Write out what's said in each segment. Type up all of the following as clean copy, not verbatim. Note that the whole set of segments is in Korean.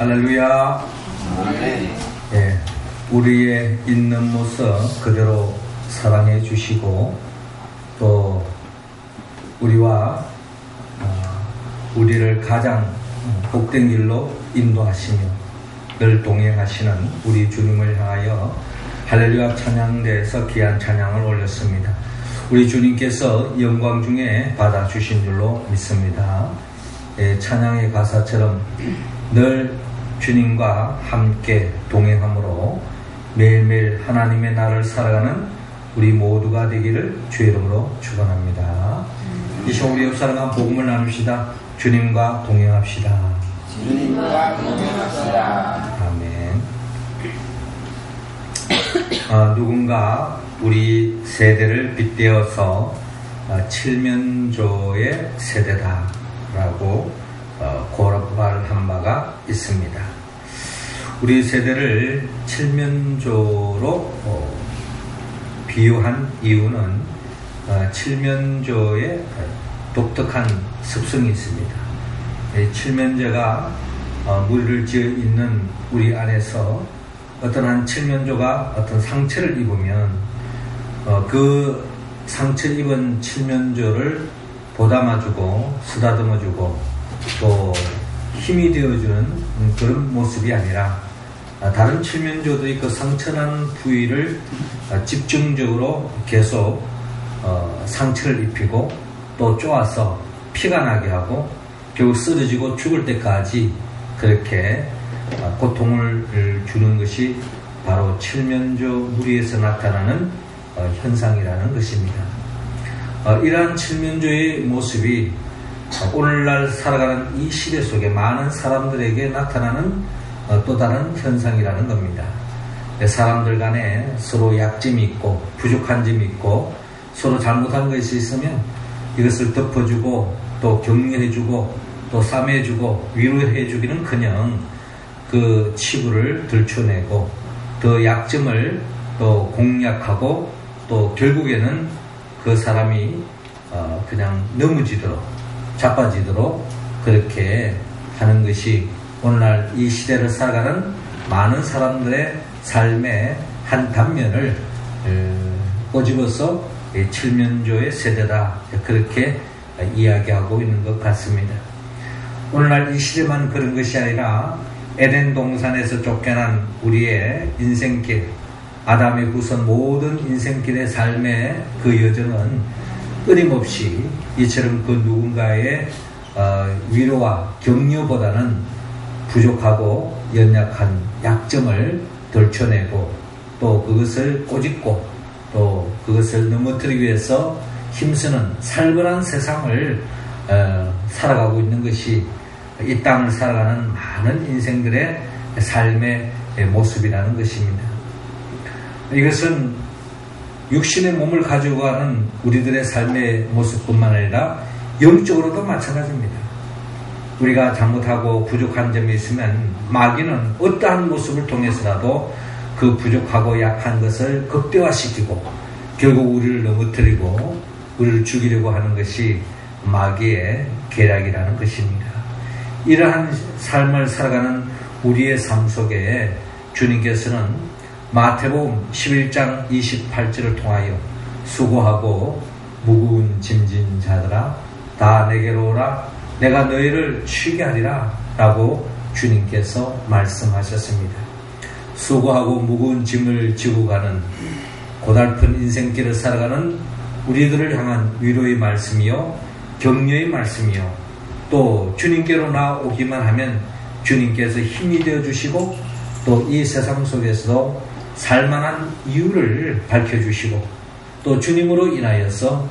할렐루야. 아멘. 예, 우리의 있는 모습 그대로 사랑해 주시고 또 우리와 우리를 가장 복된 길로 인도하시며 늘 동행하시는 우리 주님을 향하여 할렐루야 찬양대에서 귀한 찬양을 올렸습니다. 우리 주님께서 영광 중에 받아주신 줄로 믿습니다. 예, 찬양의 가사처럼 늘 주님과 함께 동행함으로 매일매일 하나님의 나라를 살아가는 우리 모두가 되기를 주의 이름으로 축원합니다. 이 시간 우리 옆 사람과 복음을 나눕시다. 주님과 동행합시다. 주님과 동행합시다. 아멘. 누군가 우리 세대를 빗대어서 칠면조의 세대다라고 고발한 바가 있습니다. 우리 세대를 칠면조로 비유한 이유는 칠면조의 독특한 습성이 있습니다. 칠면조가 무리를 지어 있는 우리 안에서 어떤 한 칠면조가 어떤 상처를 입으면 그 상처 입은 칠면조를 보담아주고 쓰다듬어주고 또 힘이 되어주는 그런 모습이 아니라 다른 칠면조들이 그 상처난 부위를 집중적으로 계속 상처를 입히고 또 쪼아서 피가 나게 하고 결국 쓰러지고 죽을 때까지 그렇게 고통을 주는 것이 바로 칠면조 무리에서 나타나는 현상이라는 것입니다. 이러한 칠면조의 모습이 오늘날 살아가는 이 시대 속에 많은 사람들에게 나타나는 또 다른 현상이라는 겁니다. 사람들 간에 서로 약점이 있고 부족한 점이 있고 서로 잘못한 것이 있으면 이것을 덮어주고 또 격려해주고 또 싸매주고 위로해주기는커녕 그 치부를 들춰내고 더 약점을 또 공략하고 또 결국에는 그 사람이 그냥 넘어지도록 자빠지도록 그렇게 하는 것이 오늘날 이 시대를 살아가는 많은 사람들의 삶의 한 단면을 꼬집어서 칠면조의 세대다 그렇게 이야기하고 있는 것 같습니다. 오늘날 이 시대만 그런 것이 아니라 에덴 동산에서 쫓겨난 우리의 인생길, 아담의 후손 모든 인생길의 삶의 그 여정은 끊임없이 이처럼 그 누군가의 위로와 격려보다는 부족하고 연약한 약점을 들춰내고 또 그것을 꼬집고 또 그것을 넘어뜨리기 위해서 힘쓰는 살벌한 세상을 살아가고 있는 것이 이 땅을 살아가는 많은 인생들의 삶의 모습이라는 것입니다. 이것은 육신의 몸을 가지고 가는 우리들의 삶의 모습뿐만 아니라 영적으로도 마찬가지입니다. 우리가 잘못하고 부족한 점이 있으면 마귀는 어떠한 모습을 통해서라도 그 부족하고 약한 것을 극대화시키고 결국 우리를 넘어뜨리고 우리를 죽이려고 하는 것이 마귀의 계략이라는 것입니다. 이러한 삶을 살아가는 우리의 삶 속에 주님께서는 마태복음 11장 28절을 통하여 수고하고 무거운 짐진 자들아 다 내게로 오라 내가 너희를 쉬게 하리라 라고 주님께서 말씀하셨습니다. 수고하고 무거운 짐을 지고 가는 고달픈 인생길을 살아가는 우리들을 향한 위로의 말씀이요 격려의 말씀이요 또 주님께로 나오기만 하면 주님께서 힘이 되어주시고 또 이 세상 속에서도 살만한 이유를 밝혀주시고 또 주님으로 인하여서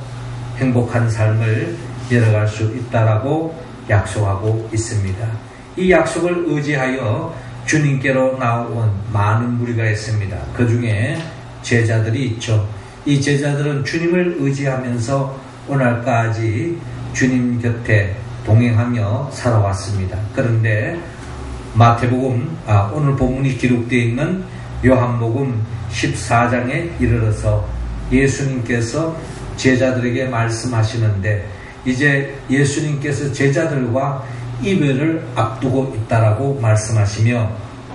행복한 삶을 열어갈 수 있다라고 약속하고 있습니다. 이 약속을 의지하여 주님께로 나온 많은 무리가 있습니다. 그 중에 제자들이 있죠. 이 제자들은 주님을 의지하면서 오늘까지 주님 곁에 동행하며 살아왔습니다. 그런데 마태복음, 오늘 본문이 기록되어 있는 요한복음 14장에 이르러서 예수님께서 제자들에게 말씀하시는데 이제 예수님께서 제자들과 이별을 앞두고 있다라고 말씀하시며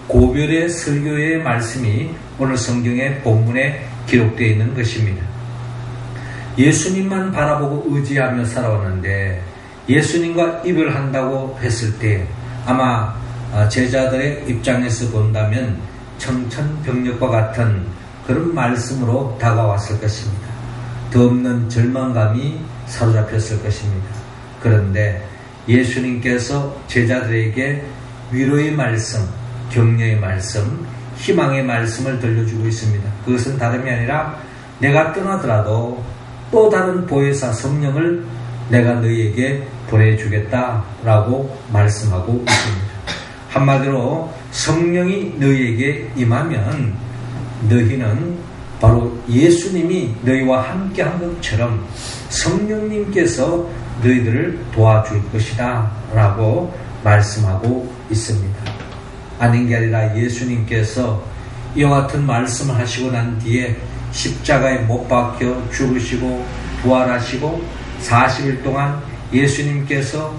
고별의 설교의 말씀이 오늘 성경의 본문에 기록되어 있는 것입니다. 예수님만 바라보고 의지하며 살아왔는데 예수님과 이별한다고 했을 때 아마 제자들의 입장에서 본다면 청천벽력과 같은 그런 말씀으로 다가왔을 것입니다. 더 없는 절망감이 사로잡혔을 것입니다. 그런데 예수님께서 제자들에게 위로의 말씀, 격려의 말씀, 희망의 말씀을 들려주고 있습니다. 그것은 다름이 아니라 내가 떠나더라도 또 다른 보혜사 성령을 내가 너희에게 보내주겠다라고 말씀하고 있습니다. 한마디로 성령이 너희에게 임하면 너희는 바로 예수님이 너희와 함께한 것처럼 성령님께서 너희들을 도와줄 것이다 라고 말씀하고 있습니다. 아닌 게 아니라 예수님께서 이와 같은 말씀을 하시고 난 뒤에 십자가에 못 박혀 죽으시고 부활하시고 40일 동안 예수님께서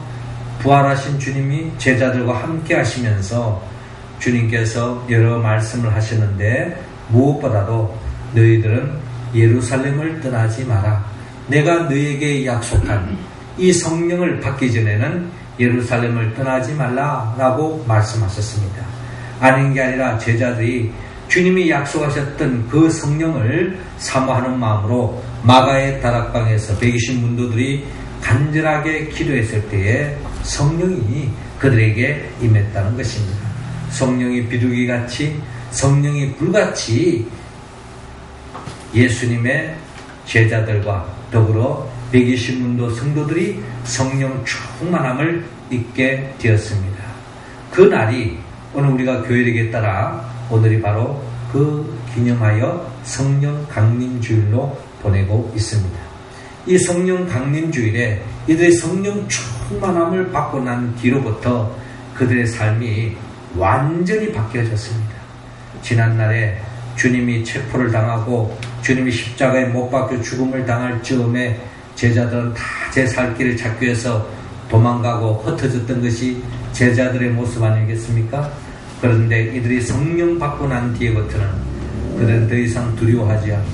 부활하신 주님이 제자들과 함께 하시면서 주님께서 여러 말씀을 하셨는데 무엇보다도 너희들은 예루살렘을 떠나지 마라. 내가 너희에게 약속한 이 성령을 받기 전에는 예루살렘을 떠나지 말라라고 말씀하셨습니다. 아닌 게 아니라 제자들이 주님이 약속하셨던 그 성령을 사모하는 마음으로 마가의 다락방에서 120문도들이 간절하게 기도했을 때에 성령이 그들에게 임했다는 것입니다. 성령이 비둘기같이 성령이 불같이 예수님의 제자들과 더불어 120문도 성도들이 성령 충만함을 잊게 되었습니다. 그 날이 오늘 우리가 교회되기에 따라 오늘이 바로 그 기념하여 성령 강림주일로 보내고 있습니다. 이 성령 강림주일에 이들의 성령 충만함을 받고 난 뒤로부터 그들의 삶이 완전히 바뀌어졌습니다. 지난날에 주님이 체포를 당하고 주님이 십자가에 못 박혀 죽음을 당할 즈음에 제자들은 다 제 살 길을 찾기 위해서 도망가고 흩어졌던 것이 제자들의 모습 아니겠습니까? 그런데 이들이 성령 받고 난 뒤에부터는 그들은 더 이상 두려워하지 않고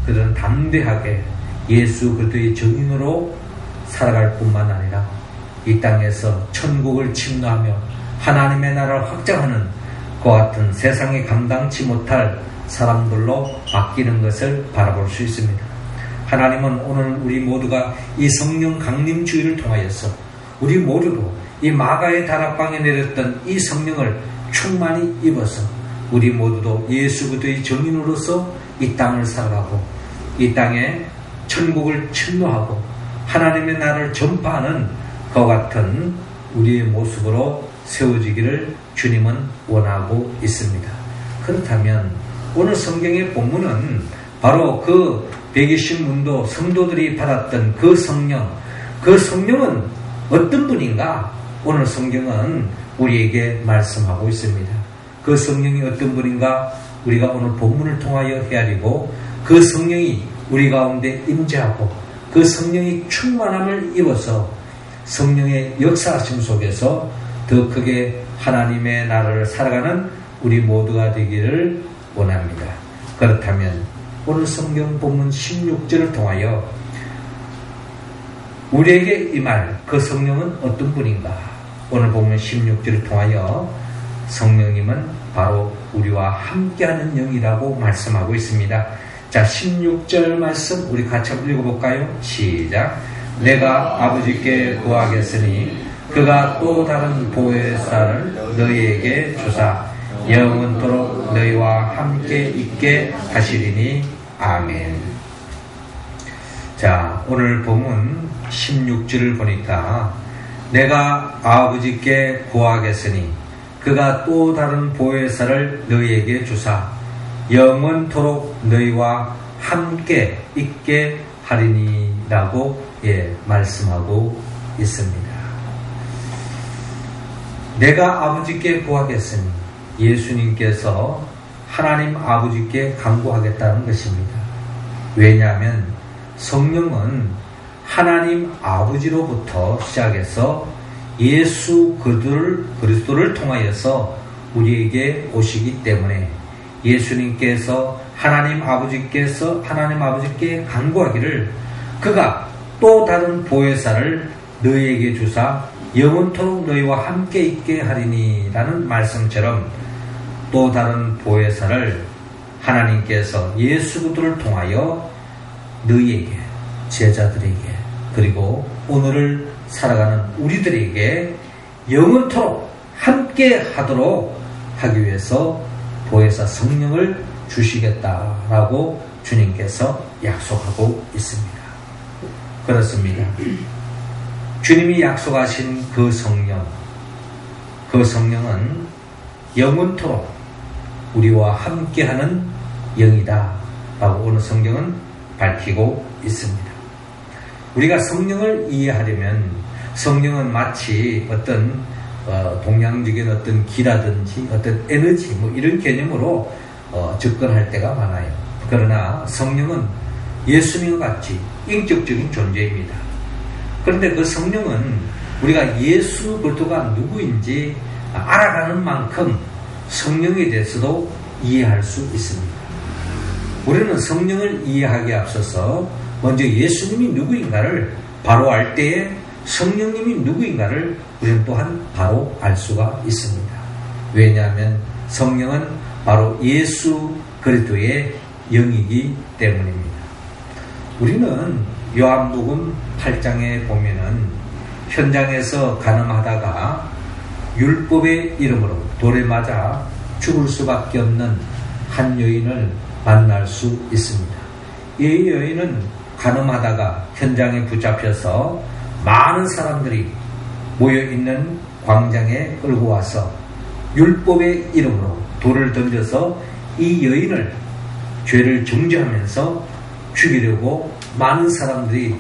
그들은 담대하게 예수 그리스도의 증인으로 살아갈 뿐만 아니라 이 땅에서 천국을 침노하며 하나님의 나라를 확장하는 그와 같은 세상에 감당치 못할 사람들로 바뀌는 것을 바라볼 수 있습니다. 하나님은 오늘 우리 모두가 이 성령 강림주의를 통하여서 우리 모두도 이 마가의 다락방에 내렸던 이 성령을 충만히 입어서 우리 모두도 예수 그리스도의 증인으로서 이 땅을 살아가고 이 땅에 천국을 침노하고 하나님의 나라를 전파하는 그와 같은 우리의 모습으로 세워지기를 주님은 원하고 있습니다. 그렇다면 오늘 성경의 본문은 바로 그 120문도 성도들이 받았던 그 성령은 어떤 분인가? 오늘 성경은 우리에게 말씀하고 있습니다. 그 성령이 어떤 분인가? 우리가 오늘 본문을 통하여 헤아리고 그 성령이 우리 가운데 임재하고 그 성령이 충만함을 입어서 성령의 역사하심 속에서 더 크게 하나님의 나라를 살아가는 우리 모두가 되기를 원합니다. 그렇다면 오늘 성경 본문 16절을 통하여 우리에게 임할 그 성령은 어떤 분인가? 오늘 본문 16절을 통하여 성령님은 바로 우리와 함께하는 영이라고 말씀하고 있습니다. 자, 16절 말씀 우리 같이 한번 읽어볼까요? 시작. 내가 아버지께 구하겠으니 그가 또 다른 보혜사를 너희에게 주사 영원토록 너희와 함께 있게 하시리니 아멘. 자, 오늘 본문 16절을 보니까 내가 아버지께 구하겠으니 그가 또 다른 보혜사를 너희에게 주사 영원토록 너희와 함께 있게 하리니라고 말씀하고 있습니다. 내가 아버지께 구하겠으니 예수님께서 하나님 아버지께 간구하겠다는 것입니다. 왜냐하면 성령은 하나님 아버지로부터 시작해서 예수 그리스도를 통하여서 우리에게 오시기 때문에 예수님께서 하나님 아버지께 간구하기를 그가 또 다른 보혜사를 너희에게 주사 영원토록 너희와 함께 있게 하리니 라는 말씀처럼 또 다른 보혜사를 하나님께서 예수 그리스도를 통하여 너희에게, 제자들에게, 그리고 오늘을 살아가는 우리들에게 영원토록 함께 하도록 하기 위해서 보혜사 성령을 주시겠다라고 주님께서 약속하고 있습니다. 그렇습니다. 주님이 약속하신 그 성령은 영원토록 우리와 함께하는 영이다 라고 오늘 성경은 밝히고 있습니다. 우리가 성령을 이해하려면 성령은 마치 어떤 동양적인 어떤 기라든지 어떤 에너지 이런 개념으로 접근할 때가 많아요. 그러나 성령은 예수님과 같이 인격적인 존재입니다. 그런데 그 성령은 우리가 예수 그리스도가 누구인지 알아가는 만큼 성령에 대해서도 이해할 수 있습니다. 우리는 성령을 이해하기에 앞서서 먼저 예수님이 누구인가를 바로 알 때에 성령님이 누구인가를 우리는 또한 바로 알 수가 있습니다. 왜냐하면 성령은 바로 예수 그리스도의 영이기 때문입니다. 우리는 요한복음 8장에 보면은 현장에서 간음하다가 율법의 이름으로 돌에 맞아 죽을 수밖에 없는 한 여인을 만날 수 있습니다. 이 여인은 간음하다가 현장에 붙잡혀서 많은 사람들이 모여있는 광장에 끌고 와서 율법의 이름으로 돌을 던져서 이 여인을 죄를 정죄하면서 죽이려고 많은 사람들이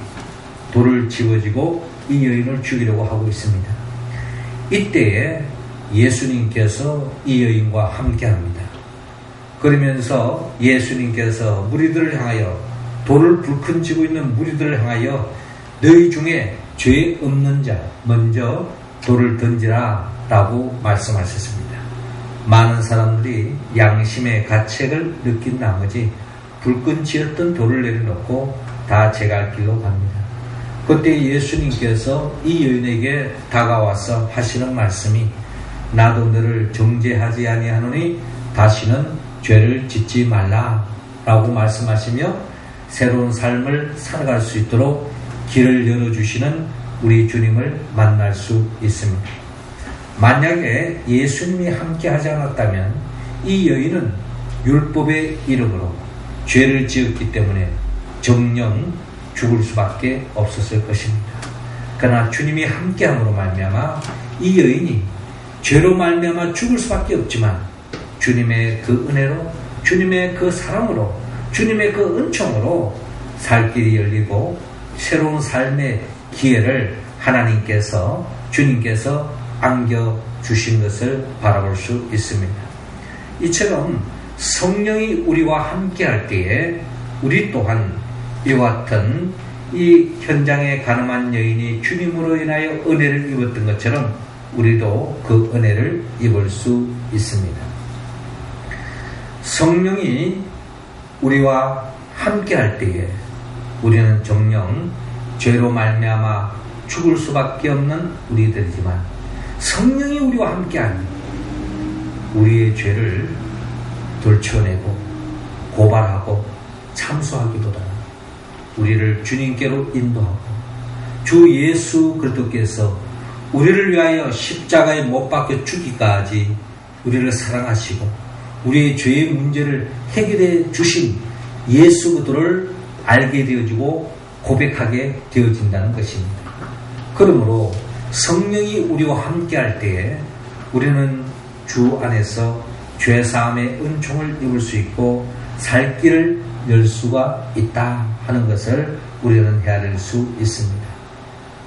돌을 집어지고 이 여인을 죽이려고 하고 있습니다. 이때에 예수님께서 이 여인과 함께합니다. 그러면서 예수님께서 무리들을 향하여 돌을 불끈 쥐고 있는 무리들을 향하여 너희 중에 죄 없는 자 먼저 돌을 던지라 라고 말씀하셨습니다. 많은 사람들이 양심의 가책을 느낀 나머지 불끈 쥐었던 돌을 내려놓고 다 제 갈 길로 갑니다. 그때 예수님께서 이 여인에게 다가와서 하시는 말씀이 나도 너를 정죄하지 아니하노니 다시는 죄를 짓지 말라 라고 말씀하시며 새로운 삶을 살아갈 수 있도록 길을 열어주시는 우리 주님을 만날 수 있습니다. 만약에 예수님이 함께 하지 않았다면 이 여인은 율법의 이름으로 죄를 지었기 때문에 정령 죽을 수밖에 없었을 것입니다. 그러나 주님이 함께함으로 말미암아 이 여인이 죄로 말미암아 죽을 수밖에 없지만 주님의 그 은혜로, 주님의 그 사랑으로, 주님의 그 은총으로 살 길이 열리고 새로운 삶의 기회를 하나님께서, 주님께서 안겨주신 것을 바라볼 수 있습니다. 이처럼 성령이 우리와 함께할 때에 우리 또한 이와 같은 이 현장에 간음한 여인이 주님으로 인하여 은혜를 입었던 것처럼 우리도 그 은혜를 입을 수 있습니다. 성령이 우리와 함께할 때에 우리는 정녕 죄로 말미암아 죽을 수밖에 없는 우리들이지만 성령이 우리와 함께하니 우리의 죄를 들춰내고 고발하고 참수하기보다는 우리를 주님께로 인도하고 주 예수 그리스도께서 우리를 위하여 십자가에 못 박혀 죽기까지 우리를 사랑하시고 우리의 죄의 문제를 해결해 주신 예수 그리스도를 알게 되어지고 고백하게 되어진다는 것입니다. 그러므로 성령이 우리와 함께할 때에 우리는 주 안에서 죄사함의 은총을 입을 수 있고 살 길을 열 수가 있다 하는 것을 우리는 헤아릴 수 있습니다.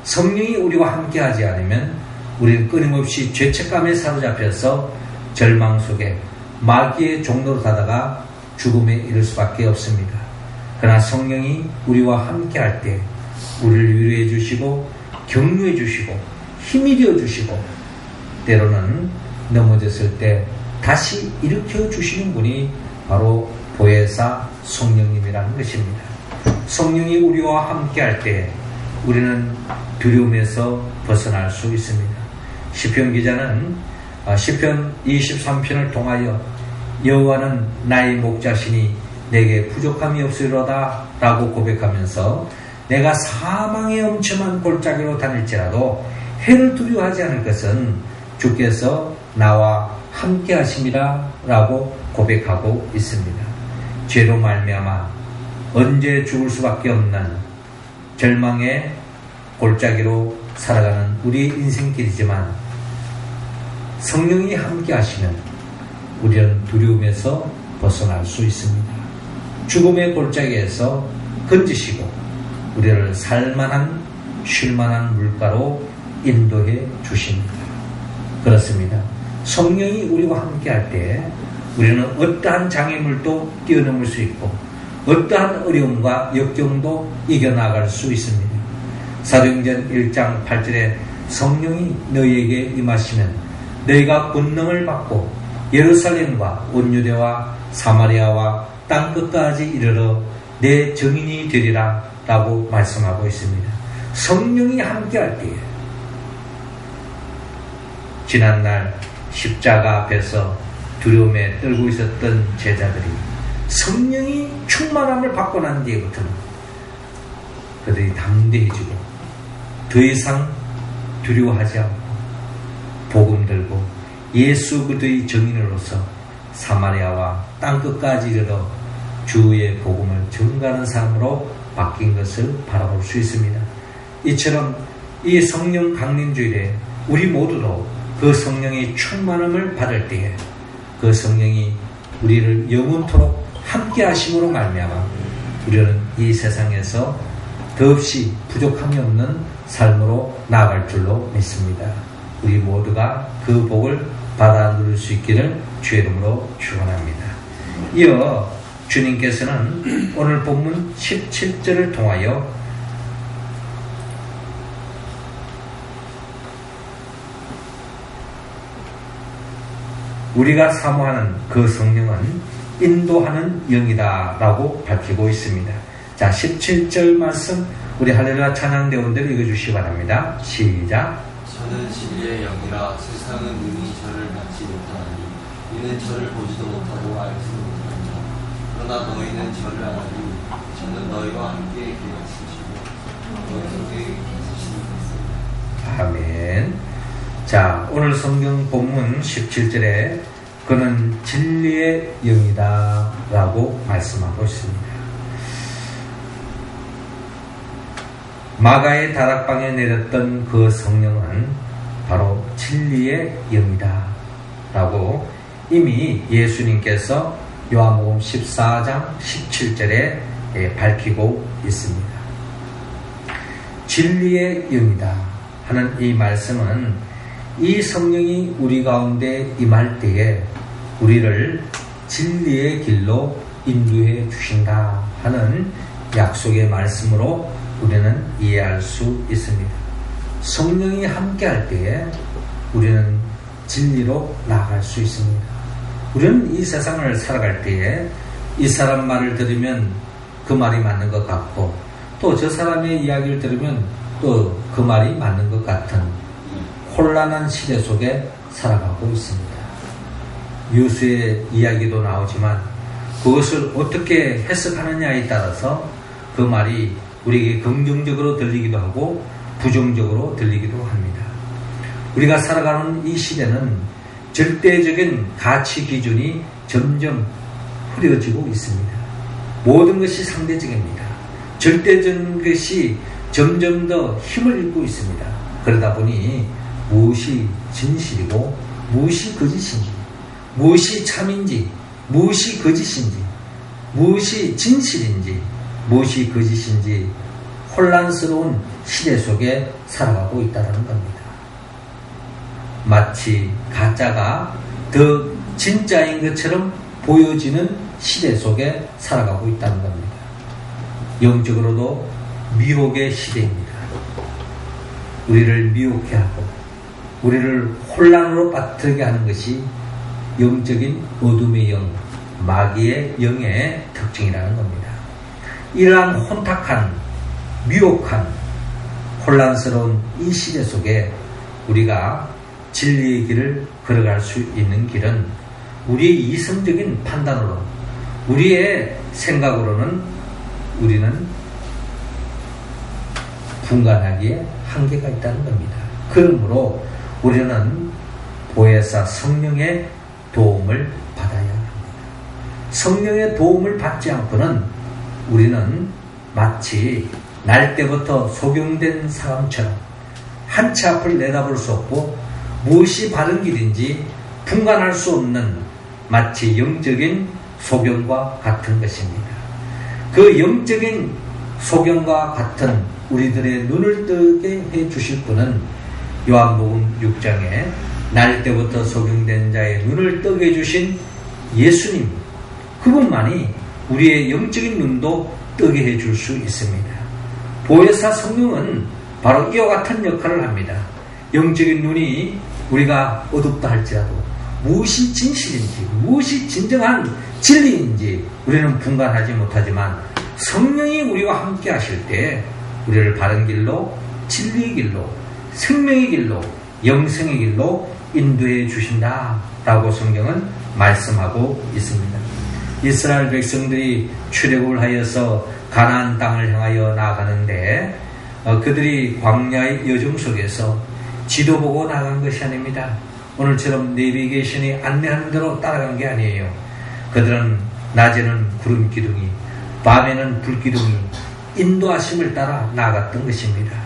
성령이 우리와 함께하지 않으면 우리는 끊임없이 죄책감에 사로잡혀서 절망 속에 마귀의 종로로 가다가 죽음에 이를 수밖에 없습니다. 그러나 성령이 우리와 함께할 때 우리를 위로해 주시고 격려해 주시고 힘이 되어 주시고 때로는 넘어졌을 때 다시 일으켜 주시는 분이 바로 보혜사 성령님이라는 것입니다. 성령이 우리와 함께 할 때 우리는 두려움에서 벗어날 수 있습니다. 시편 기자는 시편 23편을 통하여 여호와는 나의 목자시니 내게 부족함이 없으리로다 라고 고백하면서 내가 사망의 엄청난 골짜기로 다닐지라도 해를 두려워하지 않을 것은 주께서 나와 함께 하심이라 라고 고백하고 있습니다. 죄로 말미암아 언제 죽을 수밖에 없는 절망의 골짜기로 살아가는 우리의 인생길이지만 성령이 함께 하시면 우리는 두려움에서 벗어날 수 있습니다. 죽음의 골짜기에서 건지시고 우리를 살만한 쉴만한 물가로 인도해 주십니다. 그렇습니다. 성령이 우리와 함께 할 때 우리는 어떠한 장애물도 뛰어넘을 수 있고 어떠한 어려움과 역경도 이겨나갈 수 있습니다. 사도행전 1장 8절에 성령이 너희에게 임하시면 너희가 권능을 받고 예루살렘과 온 유대와 사마리아와 땅끝까지 이르러 내 증인이 되리라 라고 말씀하고 있습니다. 성령이 함께 할 때에 지난날 십자가 앞에서 두려움에 떨고 있었던 제자들이 성령이 충만함을 받고 난 뒤에부터는 그들이 담대해지고 더 이상 두려워하지 않고 복음 들고 예수 그리스도의 증인으로서 사마리아와 땅끝까지 이르러 주의 복음을 전가하는 삶으로 바뀐 것을 바라볼 수 있습니다. 이처럼 이 성령 강림주일에 우리 모두도 그 성령의 충만함을 받을 때에 그 성령이 우리를 영원토록 함께 하심으로 말미암아 우리는 이 세상에서 더없이 부족함이 없는 삶으로 나아갈 줄로 믿습니다. 우리 모두가 그 복을 받아 누릴 수 있기를 주의 이름으로 축원합니다. 이어 주님께서는 오늘 본문 17절을 통하여 우리가 사모하는 그 성령은 인도하는 영이다 라고 밝히고 있습니다. 자, 17절 말씀 우리 할렐루야 찬양대원들 읽어주시기 바랍니다. 시작. 저는 진리의 영이라 세상은 능히 저를 받지 못하나니 이는 저를 보지도 못하고 알지도 못하니라. 그러나 너희는 저를 아나니 저는 너희와 함께 계시고 너희 속에 계시는 것입니다. 아멘. 자, 오늘 성경 본문 17절에 그는 진리의 영이다 라고 말씀하고 있습니다. 마가의 다락방에 내렸던 그 성령은 바로 진리의 영이다 라고 이미 예수님께서 요한복음 14장 17절에 밝히고 있습니다. 진리의 영이다 하는 이 말씀은 이 성령이 우리 가운데 임할 때에 우리를 진리의 길로 인도해 주신다 하는 약속의 말씀으로 우리는 이해할 수 있습니다. 성령이 함께 할 때에 우리는 진리로 나아갈 수 있습니다. 우리는 이 세상을 살아갈 때에 이 사람 말을 들으면 그 말이 맞는 것 같고 또 저 사람의 이야기를 들으면 또 그 말이 맞는 것 같은 혼란한 시대 속에 살아가고 있습니다. 유수의 이야기도 나오지만 그것을 어떻게 해석하느냐에 따라서 그 말이 우리에게 긍정적으로 들리기도 하고 부정적으로 들리기도 합니다. 우리가 살아가는 이 시대는 절대적인 가치 기준이 점점 흐려지고 있습니다. 모든 것이 상대적입니다. 절대적인 것이 점점 더 힘을 잃고 있습니다. 그러다 보니 무엇이 진실이고 무엇이 거짓인지, 무엇이 참인지, 무엇이 거짓인지, 무엇이 진실인지, 무엇이 거짓인지 혼란스러운 시대 속에 살아가고 있다는 겁니다. 마치 가짜가 더 진짜인 것처럼 보여지는 시대 속에 살아가고 있다는 겁니다. 영적으로도 미혹의 시대입니다. 우리를 미혹해 하고 우리를 혼란으로 빠뜨리게 하는 것이 영적인 어둠의 영, 마귀의 영의 특징이라는 겁니다. 이러한 혼탁한, 미혹한, 혼란스러운 이 시대 속에 우리가 진리의 길을 걸어갈 수 있는 길은 우리의 이성적인 판단으로, 우리의 생각으로는 우리는 분간하기에 한계가 있다는 겁니다. 그러므로 우리는 보혜사 성령의 도움을 받아야 합니다. 성령의 도움을 받지 않고는 우리는 마치 날 때부터 소경된 사람처럼 한치 앞을 내다볼 수 없고 무엇이 바른 길인지 분간할 수 없는 마치 영적인 소경과 같은 것입니다. 그 영적인 소경과 같은 우리들의 눈을 뜨게 해 주실 분은 요한복음 6장에 날 때부터 소경된 자의 눈을 뜨게 해주신 예수님, 그분만이 우리의 영적인 눈도 뜨게 해줄 수 있습니다. 보혜사 성령은 바로 이와 같은 역할을 합니다. 영적인 눈이 우리가 어둡다 할지라도 무엇이 진실인지, 무엇이 진정한 진리인지 우리는 분간하지 못하지만 성령이 우리와 함께 하실 때 우리를 바른 길로, 진리의 길로, 생명의 길로, 영생의 길로 인도해 주신다라고 성경은 말씀하고 있습니다. 이스라엘 백성들이 출애굽을 하여서 가나안 땅을 향하여 나아가는데 그들이 광야의 여정 속에서 지도 보고 나간 것이 아닙니다. 오늘처럼 내비게이션이 안내하는 대로 따라간 게 아니에요. 그들은 낮에는 구름 기둥이, 밤에는 불 기둥이 인도하심을 따라 나아갔던 것입니다.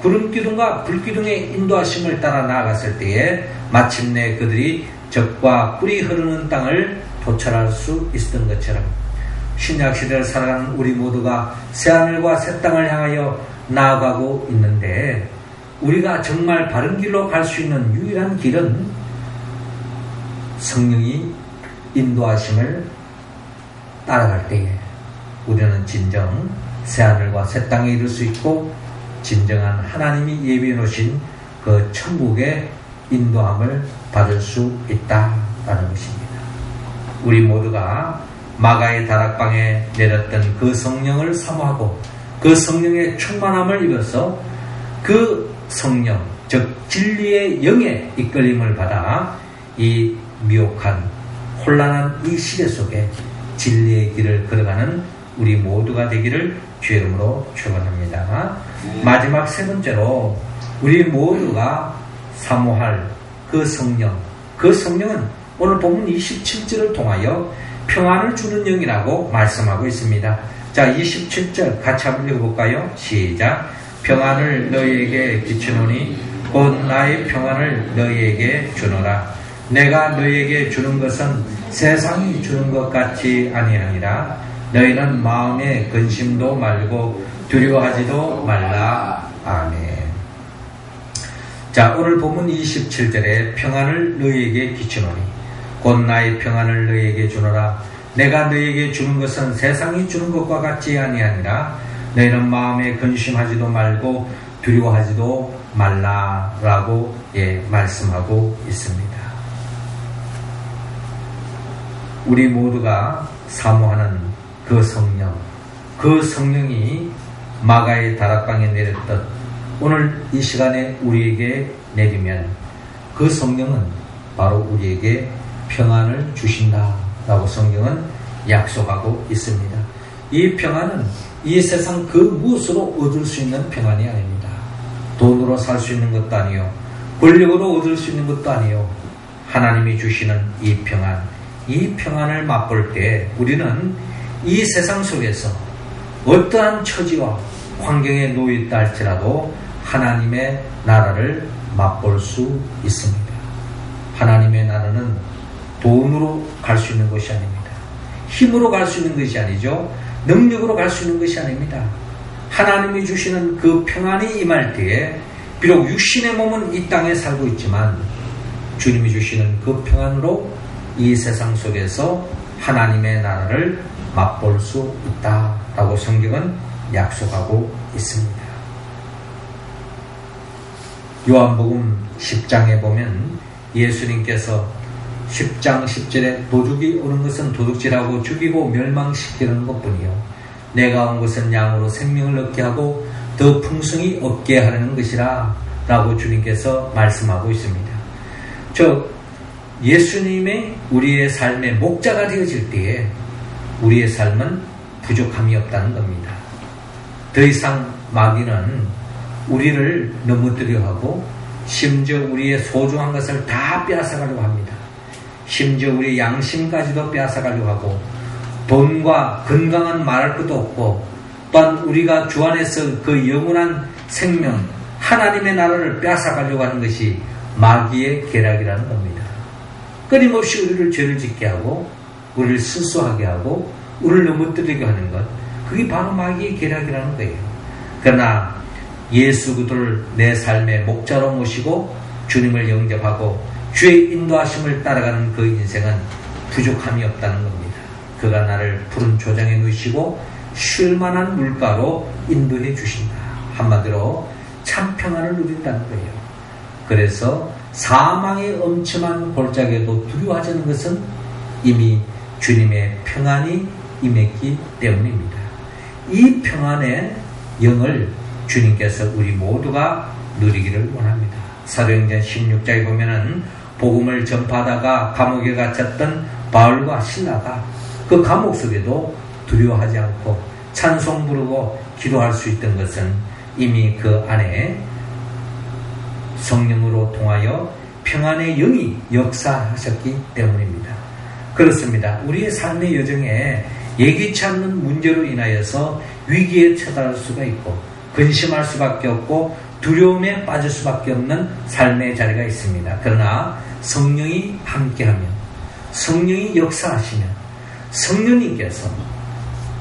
구름 기둥과 불 기둥의 인도하심을 따라 나아갔을 때에 마침내 그들이 적과 꿀이 흐르는 땅을 도달할 수 있었던 것처럼 신약 시대를 살아가는 우리 모두가 새하늘과 새 땅을 향하여 나아가고 있는데 우리가 정말 바른 길로 갈 수 있는 유일한 길은 성령이 인도하심을 따라갈 때에 우리는 진정 새하늘과 새 땅에 이를 수 있고 진정한 하나님이 예비해 놓으신 그 천국의 인도함을 받을 수 있다라는 것입니다. 우리 모두가 마가의 다락방에 내렸던 그 성령을 사모하고 그 성령의 충만함을 입어서 그 성령, 즉 진리의 영의 이끌림을 받아 이 미혹한 혼란한 이 시대 속에 진리의 길을 걸어가는 우리 모두가 되기를 주의 이름으로 축원합니다. 마지막 세 번째로 우리 모두가 사모할 그 성령, 그 성령은 오늘 본문 27절을 통하여 평안을 주는 영이라고 말씀하고 있습니다. 자, 27절 같이 한번 읽어볼까요? 시작. 평안을 너희에게 비추노니 곧 나의 평안을 너희에게 주노라. 내가 너희에게 주는 것은 세상이 주는 것 같이 아니하니라. 너희는 마음에 근심도 말고 두려워하지도 말라. 아멘. 자, 오늘 본문 27절에 평안을 너희에게 끼치노니 곧 나의 평안을 너희에게 주노라. 내가 너희에게 주는 것은 세상이 주는 것과 같지 아니하니라. 너희는 마음에 근심하지도 말고 두려워하지도 말라라고 말씀하고 있습니다. 우리 모두가 사모하는 그 성령, 그 성령이 마가의 다락방에 내렸던 오늘 이 시간에 우리에게 내리면 그 성령은 바로 우리에게 평안을 주신다라고 성경은 약속하고 있습니다. 이 평안은 이 세상 그 무엇으로 얻을 수 있는 평안이 아닙니다. 돈으로 살 수 있는 것도 아니요, 권력으로 얻을 수 있는 것도 아니요. 하나님이 주시는 이 평안, 이 평안을 맛볼 때 우리는 이 세상 속에서 어떠한 처지와 환경에 놓여있다 할지라도 하나님의 나라를 맛볼 수 있습니다. 하나님의 나라는 돈으로 갈 수 있는 것이 아닙니다. 힘으로 갈 수 있는 것이 아니죠. 능력으로 갈 수 있는 것이 아닙니다. 하나님이 주시는 그 평안이 임할 때에 비록 육신의 몸은 이 땅에 살고 있지만 주님이 주시는 그 평안으로 이 세상 속에서 하나님의 나라를 맛볼 수 있다라고 성경은 약속하고 있습니다. 요한복음 10장에 보면 예수님께서 10장 10절에 도둑이 오는 것은 도둑질하고 죽이고 멸망시키는 것뿐이요 내가 온 것은 양으로 생명을 얻게 하고 더 풍성히 얻게 하려는 것이라 라고 주님께서 말씀하고 있습니다. 예수님의 우리의 삶의 목자가 되어질 때에 우리의 삶은 부족함이 없다는 겁니다. 더 이상 마귀는 우리를 넘어뜨려 하고 심지어 우리의 소중한 것을 다 빼앗아가려고 합니다. 심지어 우리의 양심까지도 빼앗아가려고 하고 돈과 건강은 말할 것도 없고 또한 우리가 주 안에서 그 영원한 생명 하나님의 나라를 빼앗아가려고 하는 것이 마귀의 계략이라는 겁니다. 끊임없이 우리를 죄를 짓게 하고 우리를 실수하게 하고 우리를 넘어뜨리게 하는 것 그게 바로 마귀의 계략이라는 거예요. 그러나 예수 그리스도를 내 삶의 목자로 모시고 주님을 영접하고 주의 인도하심을 따라가는 그 인생은 부족함이 없다는 겁니다. 그가 나를 푸른 조장에 누이시고 쉴만한 물가로 인도해 주신다. 한마디로 참 평안을 누린다는 거예요. 그래서 사망의 엄청난 골짜기에도 두려워하지 않는 것은 이미 주님의 평안이 임했기 때문입니다. 이 평안의 영을 주님께서 우리 모두가 누리기를 원합니다. 사도행전 16장에 보면은 복음을 전파하다가 감옥에 갇혔던 바울과 실라가 그 감옥 속에도 두려워하지 않고 찬송 부르고 기도할 수 있던 것은 이미 그 안에 성령으로 통하여 평안의 영이 역사하셨기 때문입니다. 그렇습니다. 우리의 삶의 여정에 예기치 않는 문제로 인하여서 위기에 처할 수가 있고 근심할 수밖에 없고 두려움에 빠질 수밖에 없는 삶의 자리가 있습니다. 그러나 성령이 함께하면 성령이 역사하시면 성령님께서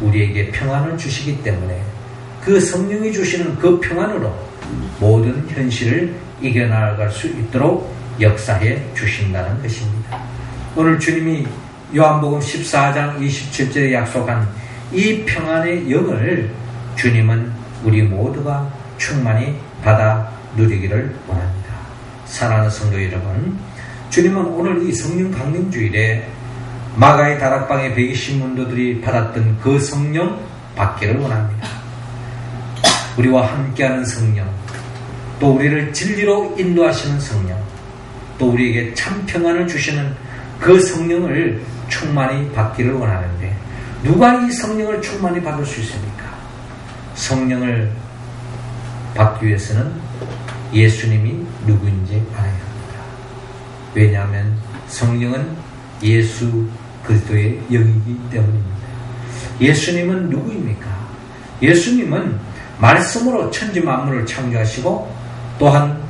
우리에게 평안을 주시기 때문에 그 성령이 주시는 그 평안으로 모든 현실을 이겨나갈 수 있도록 역사해 주신다는 것입니다. 오늘 주님이 요한복음 14장 27절에 약속한 이 평안의 영을 주님은 우리 모두가 충만히 받아 누리기를 원합니다. 사랑하는 성도 여러분, 주님은 오늘 이 성령 강림주일에 마가의 다락방의 120문도들이 받았던 그 성령 받기를 원합니다. 우리와 함께하는 성령, 또 우리를 진리로 인도하시는 성령, 또 우리에게 참 평안을 주시는 그 성령을 충만히 받기를 원하는데 누가 이 성령을 충만히 받을 수 있습니까? 성령을 받기 위해서는 예수님이 누구인지 알아야 합니다. 왜냐하면 성령은 예수 그리스도의 영이기 때문입니다. 예수님은 누구입니까? 예수님은 말씀으로 천지 만물을 창조하시고 또한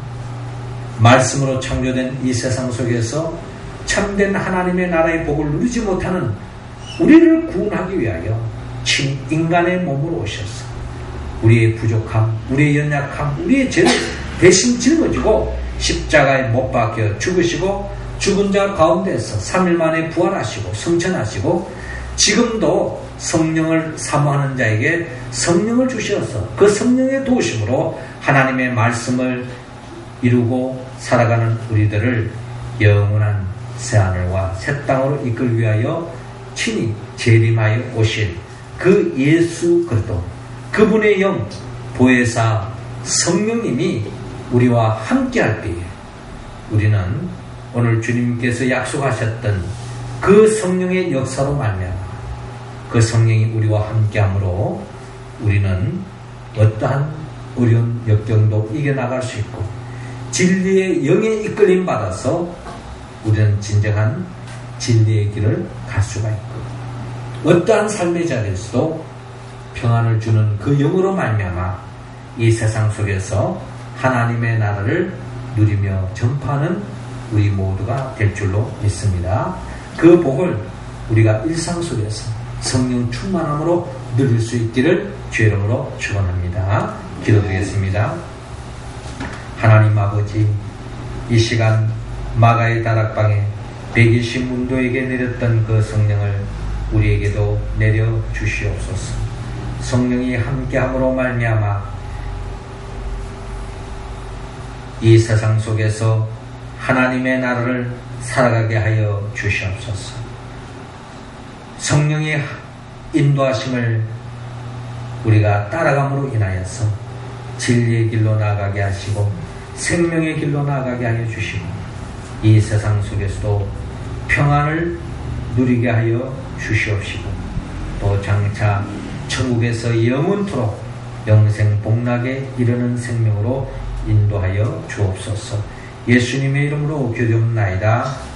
말씀으로 창조된 이 세상 속에서 참된 하나님의 나라의 복을 누리지 못하는 우리를 구원하기 위하여 친 인간의 몸으로 오셔서 우리의 부족함, 우리의 연약함, 우리의 죄를 대신 짊어지고 십자가에 못 박혀 죽으시고 죽은 자 가운데서 3일 만에 부활하시고 성천하시고 지금도 성령을 사모하는 자에게 성령을 주셔서 그 성령의 도우심으로 하나님의 말씀을 이루고 살아가는 우리들을 영원한 새하늘과 새 땅으로 이끌기 위하여 친히 재림하여 오실 그 예수 그리스도 그분의 영 보혜사 성령님이 우리와 함께할 때에 우리는 오늘 주님께서 약속하셨던 그 성령의 역사로 말미암아 그 성령이 우리와 함께함으로 우리는 어떠한 어려운 역경도 이겨나갈 수 있고 진리의 영에 이끌림 받아서 우리는 진정한 진리의 길을 갈 수가 있고 어떠한 삶의 자리에서도 평안을 주는 그 영으로 말미암아 이 세상 속에서 하나님의 나라를 누리며 전파하는 우리 모두가 될 줄로 믿습니다. 그 복을 우리가 일상 속에서 성령 충만함으로 누릴 수 있기를 주의 이름으로 축원합니다. 기도드리겠습니다. 하나님 아버지, 이 시간 마가의 다락방에 120문도에게 내렸던 그 성령을 우리에게도 내려 주시옵소서. 성령이 함께함으로 말미암아 이 세상 속에서 하나님의 나라를 살아가게 하여 주시옵소서. 성령의 인도하심을 우리가 따라감으로 인하여서 진리의 길로 나아가게 하시고 생명의 길로 나아가게 하여 주시고 이 세상 속에서도 평안을 누리게 하여 주시옵시고 또 장차 천국에서 영원토록 영생 복락에 이르는 생명으로 인도하여 주옵소서. 예수님의 이름으로 기도옵나이다.